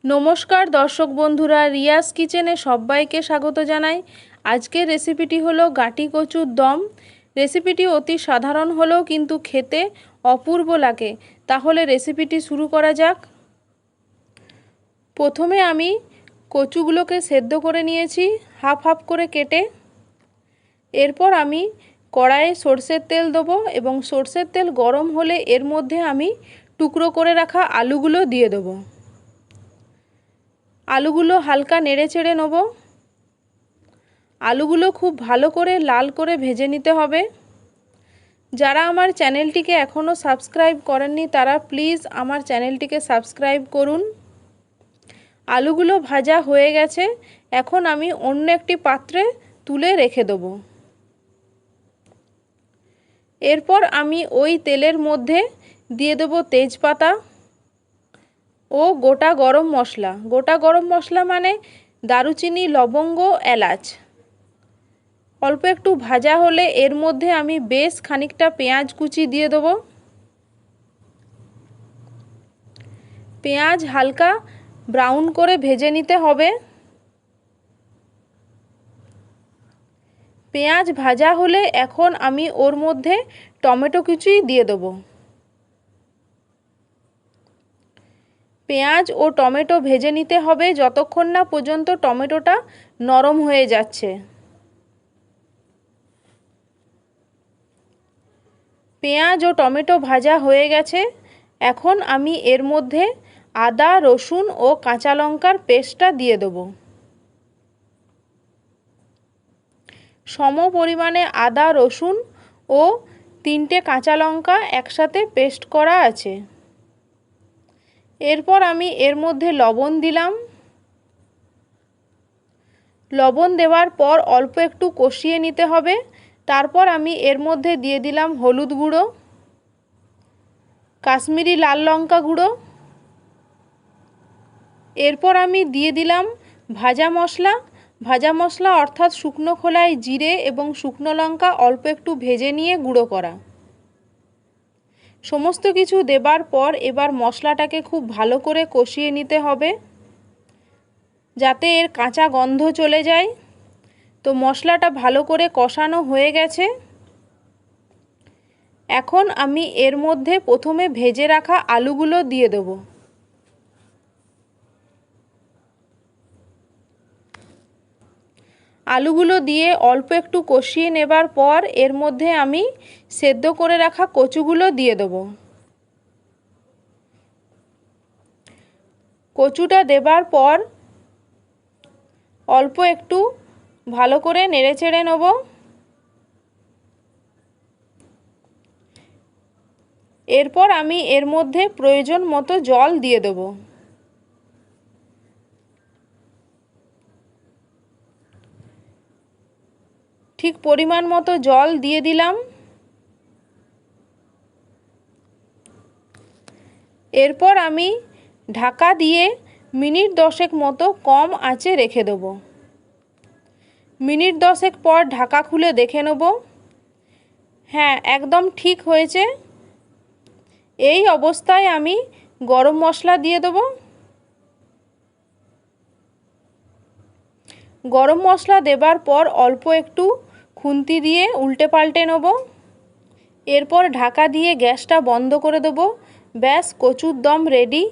নমস্কার দর্শক বন্ধুরা, রিয়াস কিচেনে সবাইকে স্বাগত জানাই। আজকের রেসিপিটি হলো গাটি কচুর দম। রেসিপিটি অতি সাধারণ হলেও কিন্তু খেতে অপূর্ব লাগে। তাহলে রেসিপিটি শুরু করা যাক। প্রথমে আমি কচুগুলোকে সেদ্ধ করে নিয়েছি হাফ হাফ করে কেটে। এরপর আমি কড়াইয়ে সরষের তেল দেবো এবং সরষের তেল গরম হলে এর মধ্যে আমি টুকরো করে রাখা আলুগুলো দিয়ে দেবো। আলুগুলো হালকা নেড়ে চেড়ে নেব। আলুগুলো খুব ভালো করে লাল করে ভেজে নিতে হবে। যারা আমার চ্যানেলটিকে এখনও সাবস্ক্রাইব করেননি তারা প্লিজ আমার চ্যানেলটিকে সাবস্ক্রাইব করুন। আলুগুলো ভাজা হয়ে গেছে, এখন আমি অন্য একটি পাত্রে তুলে রেখে দেব। এরপর আমি ওই তেলের মধ্যে দিয়ে দেব তেজপাতা ও গোটা গরম মশলা। গোটা গরম মশলা মানে দারুচিনি, লবঙ্গ, এলাচ। অল্প একটু ভাজা হলে এর মধ্যে আমি বেশ খানিকটা পেঁয়াজ কুচি দিয়ে দেব। পেঁয়াজ হালকা ব্রাউন করে ভেজে নিতে হবে। পেঁয়াজ ভাজা হলে এখন আমি ওর মধ্যে টমেটো কুচি দিয়ে দেব। পেঁয়াজ ও টমেটো ভেজে নিতে হবে যতক্ষণ না পর্যন্ত টমেটোটা নরম হয়ে যাচ্ছে। পেঁয়াজ ও টমেটো ভাজা হয়ে গেছে, এখন আমি এর মধ্যে আদা, রসুন ও কাঁচা লঙ্কার পেস্টটা দিয়ে দেব। সম পরিমাণে আদা, রসুন ও 3টে কাঁচা লঙ্কা একসাথে পেস্ট করা আছে। এরপর আমি এর মধ্যে লবণ দিলাম। লবণ দেওয়ার পর অল্প একটু কষিয়ে নিতে হবে। তারপর আমি এর মধ্যে দিয়ে দিলাম হলুদ গুঁড়ো, কাশ্মীরি লাল লঙ্কা গুঁড়ো। এরপর আমি দিয়ে দিলাম ভাজা মশলা। ভাজা মশলা অর্থাৎ শুকনো খোলায় জিরে এবং শুকনো লঙ্কা অল্প একটু ভেজে নিয়ে গুঁড়ো করা। সমস্ত কিছু দেবার পর এবার মশলাটাকে খুব ভালো করে কষিয়ে নিতে হবে যাতে এর কাঁচা গন্ধ চলে যায়। তো মশলাটা ভালো করে কষানো হয়ে গেছে। এখন আমি এর মধ্যে প্রথমে ভেজে রাখা আলুগুলো দিয়ে দেব। আলুগুলো দিয়ে অল্প একটু কষিয়ে নেবার পর এর মধ্যে আমি সেদ্ধ করে রাখা কচুগুলো দিয়ে দেব। কচুটা দেবার পর অল্প একটু ভালো করে নেড়েচেড়ে নেব। এরপর আমি এর মধ্যে প্রয়োজন মতো জল দিয়ে দেব। ঠিক পরিমাণ মতো জল দিয়ে দিলাম। এরপর আমি ঢাকা দিয়ে মিনিট 10 মতো কম আঁচে রেখে দেব। মিনিট 10 পর ঢাকা খুলে দেখে নেব। হ্যাঁ, একদম ঠিক হয়েছে। এই অবস্থায় আমি গরম মশলা দিয়ে দেব। গরম মশলা দেবার পর অল্প একটু খুন্তি দিয়ে উল্টে পাল্টে নেব। এরপর ঢাকা দিয়ে গ্যাসটা বন্ধ করে দেব। ব্যাস, কচুর দম রেডি।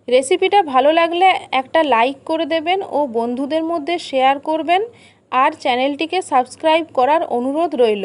রেসিপিটা ভালো লাগলে একটা লাইক করে দেবেন ও বন্ধুদের মধ্যে শেয়ার করবেন আর চ্যানেলটিকে সাবস্ক্রাইব করার অনুরোধ রইল।